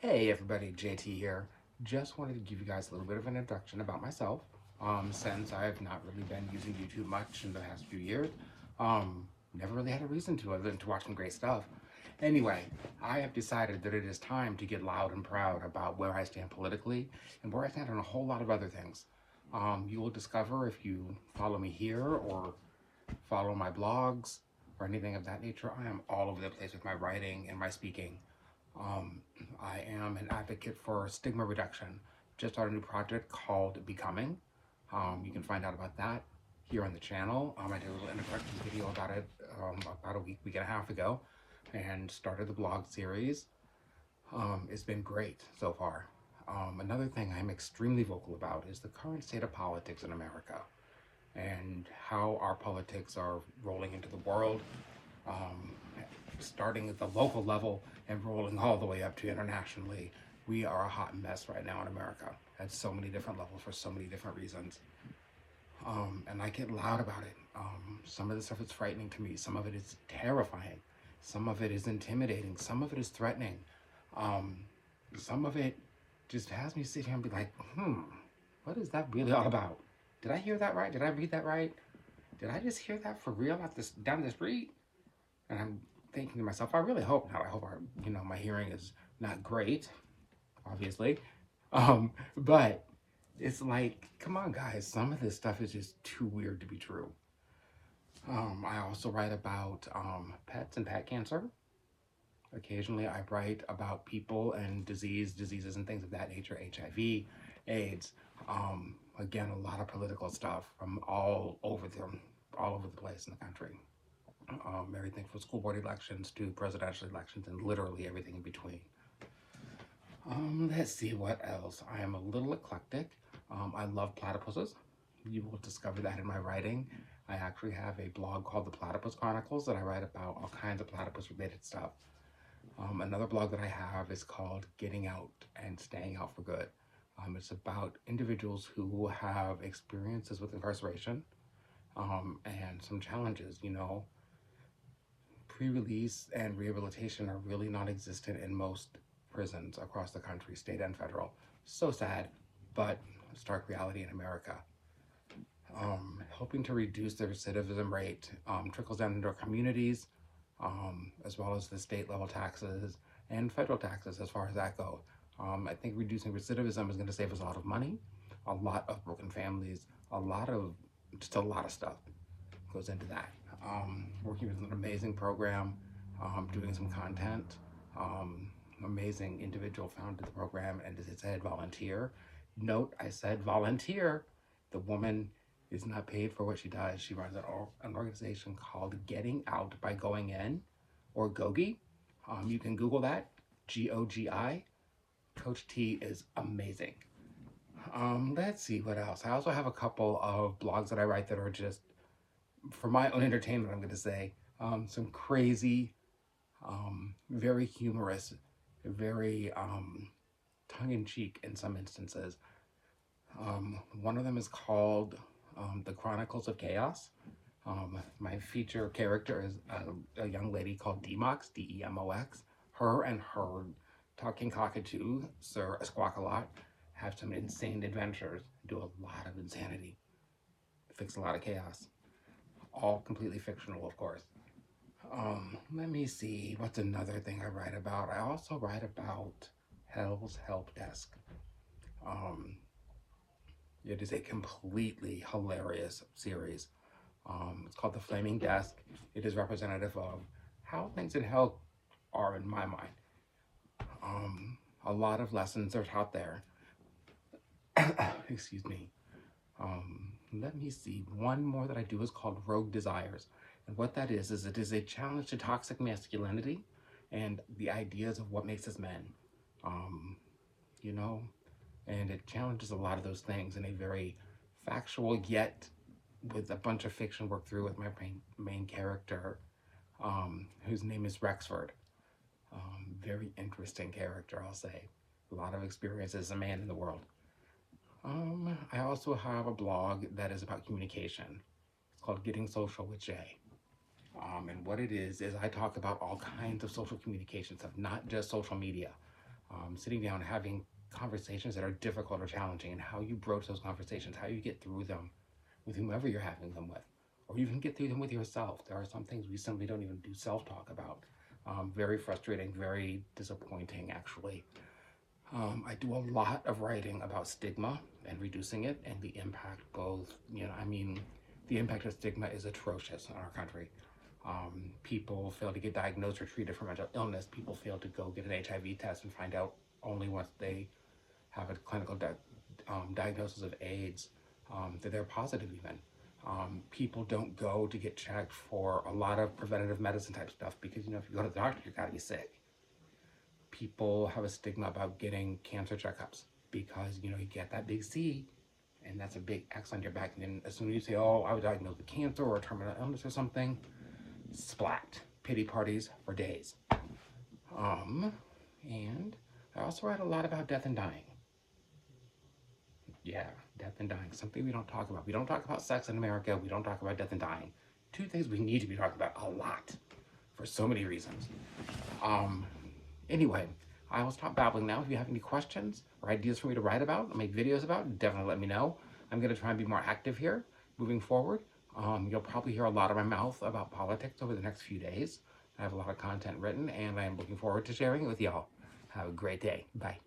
Hey everybody, JT here. Just wanted to give you guys a little bit of an introduction about myself. Since I have not really been using YouTube much in the past few years, never really had a reason to other than to watch some great stuff. Anyway, I have decided that it is time to get loud and proud about where I stand politically and where I stand on a whole lot of other things. You will discover if you follow me here or follow my blogs or anything of that nature. I am all over the place with my writing and my speaking. Um, I am an advocate for stigma reduction. Just started a new project called Becoming. You can find out about that here on the channel. I did a little introduction video about it about a week and a half ago and started the blog series. It's been great so far. Another thing I'm extremely vocal about is the current state of politics in America and how our politics are rolling into the world, um, starting at the local level and rolling all the way up to internationally. We are a hot mess right now in America at so many different levels for so many different reasons. And I get loud about it. Some of the stuff is frightening to me. Some of it is terrifying. Some of it is intimidating. Some of it is threatening. Um, some of it just has me sit here and be like, what is that really all about? Did I hear that right? Did I read that right? Did I just hear that for real out this down the street? And I'm thinking to myself, I really hope not. I hope my hearing is not great, obviously. But it's like, come on, guys, some of this stuff is just too weird to be true. I also write about pets and pet cancer. Occasionally, I write about people and diseases, and things of that nature, HIV, AIDS. Again, a lot of political stuff from all over the place in the country. Everything from school board elections to presidential elections and literally everything in between. Let's see what else. I am a little eclectic. I love platypuses. You will discover that in my writing. I actually have a blog called The Platypus Chronicles that I write about all kinds of platypus related stuff. Another blog that I have is called Getting Out and Staying Out for Good. It's about individuals who have experiences with incarceration and some challenges. Pre-release and rehabilitation are really non-existent in most prisons across the country, state and federal. So sad, but stark reality in America. Helping to reduce the recidivism rate trickles down into our communities, as well as the state level taxes and federal taxes as far as that goes. I think reducing recidivism is going to save us a lot of money, a lot of broken families, just a lot of stuff goes into that. Working with an amazing program, doing some content. Amazing individual founded the program and it said volunteer. Note, I said volunteer. The woman is not paid for what she does. She runs an organization called Getting Out by Going In, or GOGI. You can Google that, GOGI. Coach T is amazing. Let's see what else. I also have a couple of blogs that I write that are just for my own entertainment, I'm going to say. Some crazy, very humorous, very tongue in cheek in some instances. One of them is called The Chronicles of Chaos. My feature character is a young lady called Demox, Demox. Her and her talking cockatoo, Sir Squawkalot, have some insane adventures, do a lot of insanity, fix a lot of chaos. All completely fictional, of course. Let me see, what's another thing I write about? I also write about Hell's Help Desk. Um, it is a completely hilarious series. It's called The Flaming Desk. It is representative of how things in hell are in my mind. A lot of lessons are taught there. Excuse me. Let me see. One more that I do is called Rogue Desires. And what that is it is a challenge to toxic masculinity and the ideas of what makes us men. Um, you know, and it challenges a lot of those things in a very factual yet with a bunch of fiction worked through with my main character, whose name is Rexford. Very interesting character, I'll say. A lot of experience as a man in the world. I also have a blog that is about communication. It's called Getting Social with Jay. And what it is I talk about all kinds of social communication stuff, not just social media. sitting down and having conversations that are difficult or challenging, and how you broach those conversations, how you get through them with whomever you're having them with, or you can get through them with yourself. There are some things we simply don't even do self-talk about. Very frustrating, very disappointing, actually. I do a lot of writing about stigma and reducing it and the impact both, the impact of stigma is atrocious in our country. People fail to get diagnosed or treated for mental illness. People fail to go get an HIV test and find out only once they have a clinical diagnosis of AIDS that they're positive even. People don't go to get checked for a lot of preventative medicine type stuff because, if you go to the doctor, you gotta be sick. People have a stigma about getting cancer checkups because, you get that big C and that's a big X on your back. And then as soon as you say, oh, I was diagnosed with cancer or a terminal illness or something, splat, pity parties for days. And I also write a lot about death and dying. Yeah, death and dying, something we don't talk about. We don't talk about sex in America. We don't talk about death and dying. Two things we need to be talking about a lot for so many reasons. Anyway, I will stop babbling now. If you have any questions or ideas for me to write about or make videos about, definitely let me know. I'm going to try and be more active here moving forward. You'll probably hear a lot of my mouth about politics over the next few days. I have a lot of content written, and I am looking forward to sharing it with y'all. Have a great day. Bye.